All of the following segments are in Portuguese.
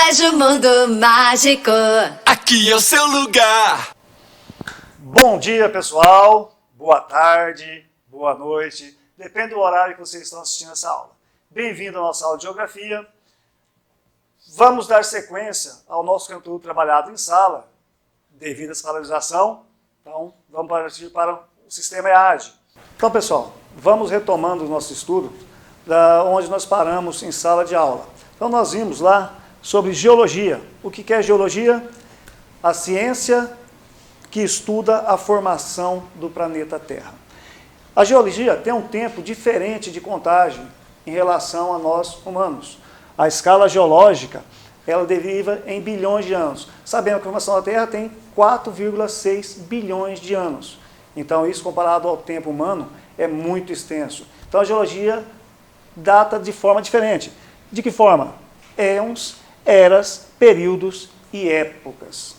Colégio Mundo Mágico. Aqui é o seu lugar. Bom dia, pessoal. Boa tarde, boa noite. Depende do horário que vocês estão assistindo essa aula. Bem-vindo à nossa aula de Geografia. Vamos dar sequência ao nosso conteúdo trabalhado em sala, devido à escalarização. Então, vamos partir para o sistema EAGE. Então, pessoal, vamos retomando o nosso estudo, onde nós paramos em sala de aula. Então, nós vimos lá sobre geologia. O que é geologia? A ciência que estuda a formação do planeta Terra. A geologia tem um tempo diferente de contagem em relação a nós humanos. A escala geológica, ela deriva em bilhões de anos. Sabemos que a formação da Terra tem 4,6 bilhões de anos. Então, isso comparado ao tempo humano é muito extenso. Então, a geologia data de forma diferente. De que forma? Éons, eras, períodos e épocas.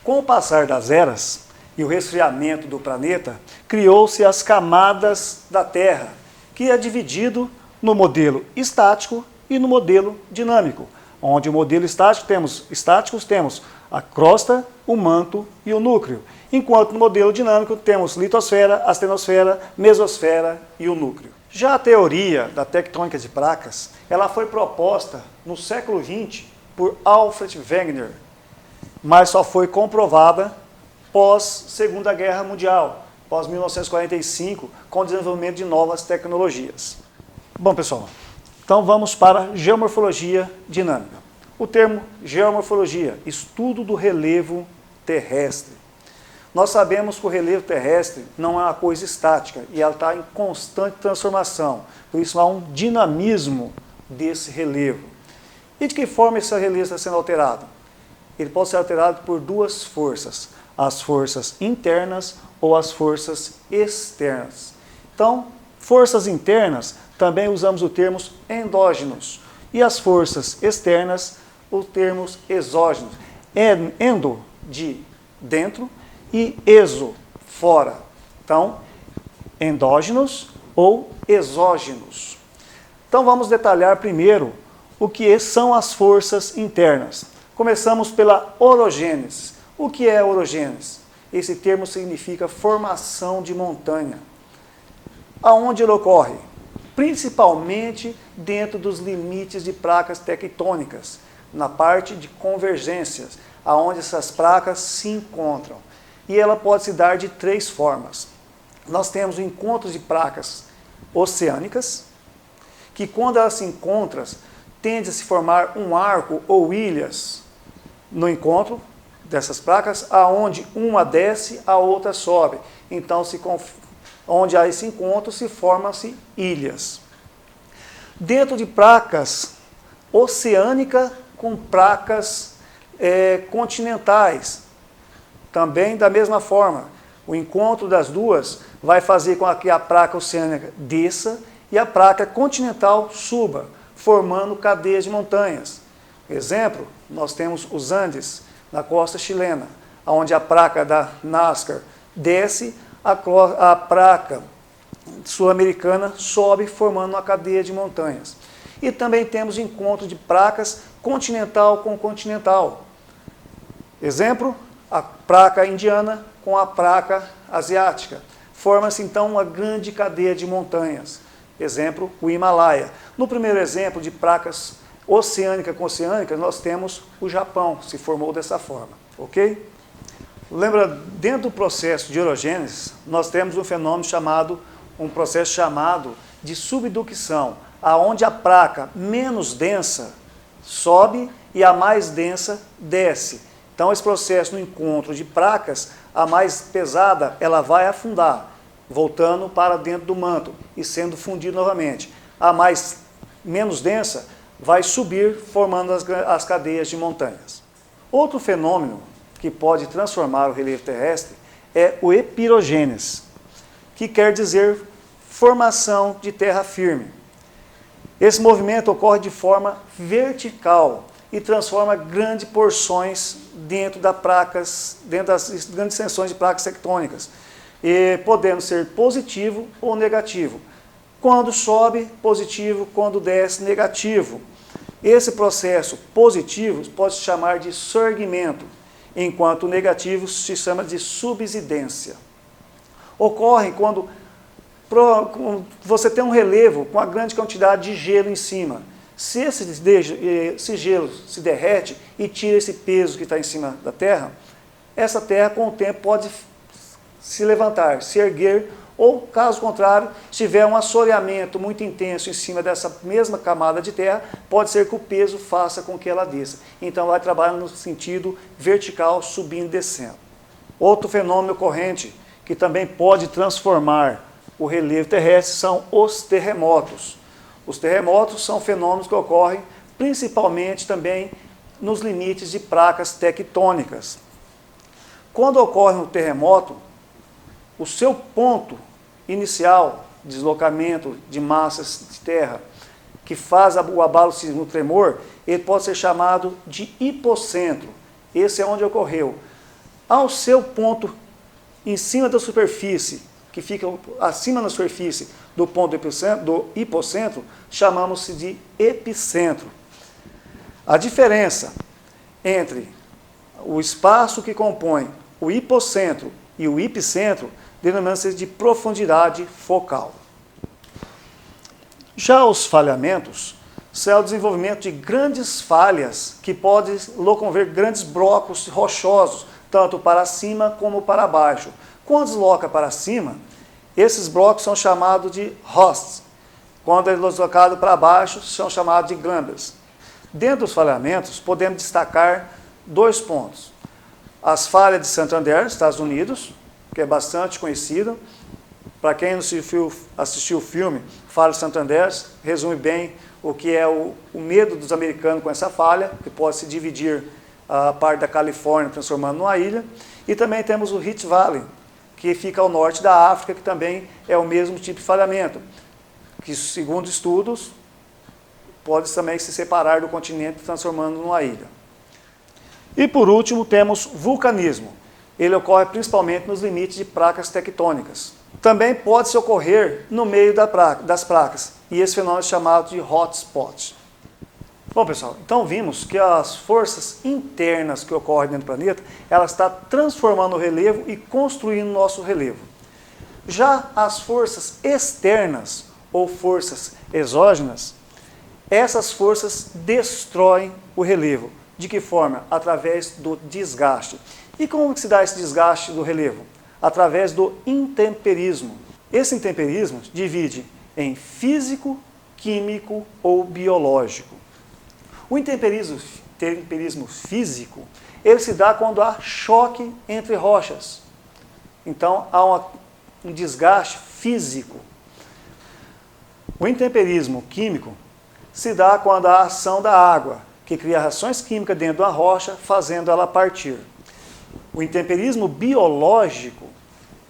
Com o passar das eras e o resfriamento do planeta, criou-se as camadas da Terra, que é dividido no modelo estático e no modelo dinâmico. Onde o modelo estáticos temos a crosta, o manto e o núcleo. Enquanto no modelo dinâmico temos litosfera, astenosfera, mesosfera e o núcleo. Já a teoria da tectônica de placas, ela foi proposta no século XX por Alfred Wegener, mas só foi comprovada pós Segunda Guerra Mundial, pós 1945, com o desenvolvimento de novas tecnologias. Bom, pessoal, então vamos para geomorfologia dinâmica. O termo geomorfologia, estudo do relevo terrestre. Nós sabemos que o relevo terrestre não é uma coisa estática e ela está em constante transformação. Por isso há um dinamismo desse relevo. E de que forma esse relevo está sendo alterado? Ele pode ser alterado por duas forças, as forças internas ou as forças externas. Então, forças internas, também usamos o termo endógenos. E as forças externas, os termos exógenos. Endo, de dentro, e exo, fora. Então, endógenos ou exógenos. Então, vamos detalhar primeiro o que são as forças internas. Começamos pela orogênese. O que é orogênese? Esse termo significa formação de montanha. Aonde ele ocorre? Principalmente dentro dos limites de placas tectônicas, na parte de convergências, aonde essas placas se encontram. E ela pode se dar de três formas. Nós temos o encontro de placas oceânicas, que quando elas se encontram, tende a se formar um arco ou ilhas no encontro dessas placas, aonde uma desce, a outra sobe. Então, onde há esse encontro, se formam-se ilhas. Dentro de placas oceânicas com placas continentais, também da mesma forma, o encontro das duas vai fazer com que a placa oceânica desça e a placa continental suba, formando cadeias de montanhas. Exemplo, nós temos os Andes, na costa chilena, onde a placa da Nazca desce, a placa sul-americana sobe, formando uma cadeia de montanhas. E também temos encontro de placas continental com continental. Exemplo, a placa indiana com a placa asiática. Forma-se então uma grande cadeia de montanhas. Exemplo, o Himalaia. No primeiro exemplo de placas oceânica com oceânica, nós temos o Japão, se formou dessa forma, ok? Lembra, dentro do processo de orogênese, nós temos um processo chamado de subducção, aonde a placa menos densa sobe e a mais densa desce. Então, esse processo no encontro de placas, a mais pesada, ela vai afundar, voltando para dentro do manto e sendo fundida novamente. A menos densa vai subir, formando as cadeias de montanhas. Outro fenômeno que pode transformar o relevo terrestre é o epirogênese, que quer dizer formação de terra firme. Esse movimento ocorre de forma vertical e transforma grandes porções dentro das grandes extensões de placas tectônicas, podendo ser positivo ou negativo. Quando sobe, positivo, quando desce, negativo. Esse processo positivo pode se chamar de surgimento, enquanto o negativo se chama de subsidência. Ocorre quando você tem um relevo com uma grande quantidade de gelo em cima. Se esse gelo se derrete e tira esse peso que está em cima da Terra, essa Terra com o tempo pode se levantar, se erguer, ou caso contrário, se tiver um assoreamento muito intenso em cima dessa mesma camada de terra, pode ser que o peso faça com que ela desça. Então vai trabalhar no sentido vertical, subindo e descendo. Outro fenômeno ocorrente que também pode transformar o relevo terrestre são os terremotos. Os terremotos são fenômenos que ocorrem principalmente também nos limites de placas tectônicas. Quando ocorre um terremoto, o seu ponto inicial, deslocamento de massas de terra, que faz o abalo sísmico, o tremor, ele pode ser chamado de hipocentro. Esse é onde ocorreu. Ao seu ponto em cima da superfície, que fica acima da superfície do ponto do hipocentro, chamamos-se de epicentro. A diferença entre o espaço que compõe o hipocentro e o epicentro denomina-se de profundidade focal. Já os falhamentos são o desenvolvimento de grandes falhas que podem locomover grandes blocos rochosos, tanto para cima como para baixo. Quando desloca para cima, esses blocos são chamados de hosts. Quando é deslocado para baixo, são chamados de glambers. Dentro dos falhamentos, podemos destacar 2 pontos. As falhas de Santander, Estados Unidos, que é bastante conhecida. Para quem não assistiu o filme Falha de Santander, resume bem o que é o medo dos americanos com essa falha, que pode se dividir a parte da Califórnia, transformando numa ilha. E também temos o Rift Valley, que fica ao norte da África, que também é o mesmo tipo de falhamento, que, segundo estudos, pode também se separar do continente, transformando numa ilha. E, por último, temos vulcanismo. Ele ocorre principalmente nos limites de placas tectônicas. Também pode-se ocorrer no meio das placas, e esse fenômeno é chamado de hotspot. Bom, pessoal, então vimos que as forças internas que ocorrem dentro do planeta, ela está transformando o relevo e construindo o nosso relevo. Já as forças externas, ou forças exógenas, essas forças destroem o relevo. De que forma? Através do desgaste. E como se dá esse desgaste do relevo? Através do intemperismo. Esse intemperismo divide em físico, químico ou biológico. O intemperismo físico, ele se dá quando há choque entre rochas. Então, há um desgaste físico. O intemperismo químico se dá quando há a ação da água, que cria reações químicas dentro da rocha, fazendo ela partir. O intemperismo biológico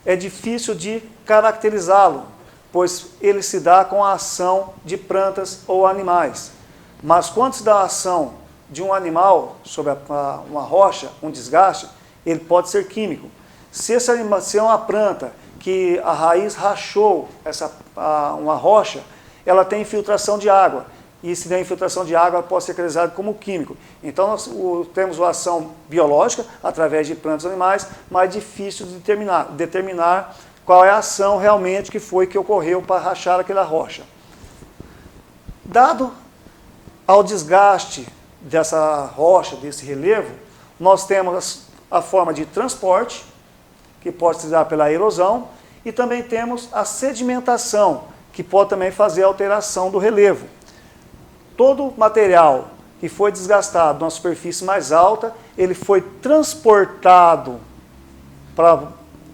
é difícil de caracterizá-lo, pois ele se dá com a ação de plantas ou animais. Mas quando se dá a ação de um animal sobre uma rocha, um desgaste, ele pode ser químico. Se é uma planta que a raiz rachou uma rocha, ela tem infiltração de água. E se der infiltração de água, ela pode ser caracterizada como químico. Então, nós temos uma ação biológica, através de plantas e animais, mas difícil de determinar qual é a ação realmente que ocorreu para rachar aquela rocha. Dado ao desgaste dessa rocha, desse relevo, nós temos a forma de transporte, que pode se dar pela erosão, e também temos a sedimentação, que pode também fazer a alteração do relevo. Todo material que foi desgastado numa superfície mais alta, ele foi transportado para a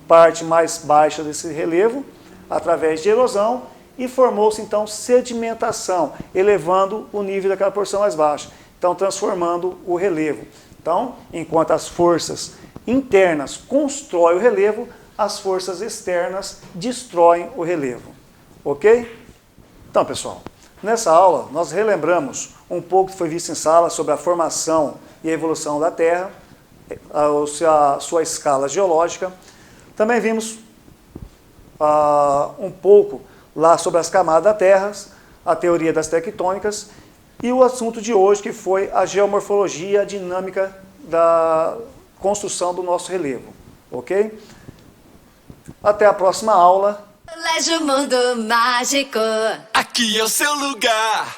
parte mais baixa desse relevo, através de erosão, e formou-se então sedimentação, elevando o nível daquela porção mais baixa, então transformando o relevo. Então, enquanto as forças internas constroem o relevo, as forças externas destroem o relevo. Ok? Então, pessoal, nessa aula, nós relembramos um pouco que foi visto em sala sobre a formação e a evolução da Terra, a sua escala geológica. Também vimos um pouco lá sobre as camadas da Terra, a teoria das tectônicas, E o assunto de hoje que foi a geomorfologia, a dinâmica da construção do nosso relevo, ok? Até a próxima aula. Colégio Mundo Mágico. Aqui é o seu lugar.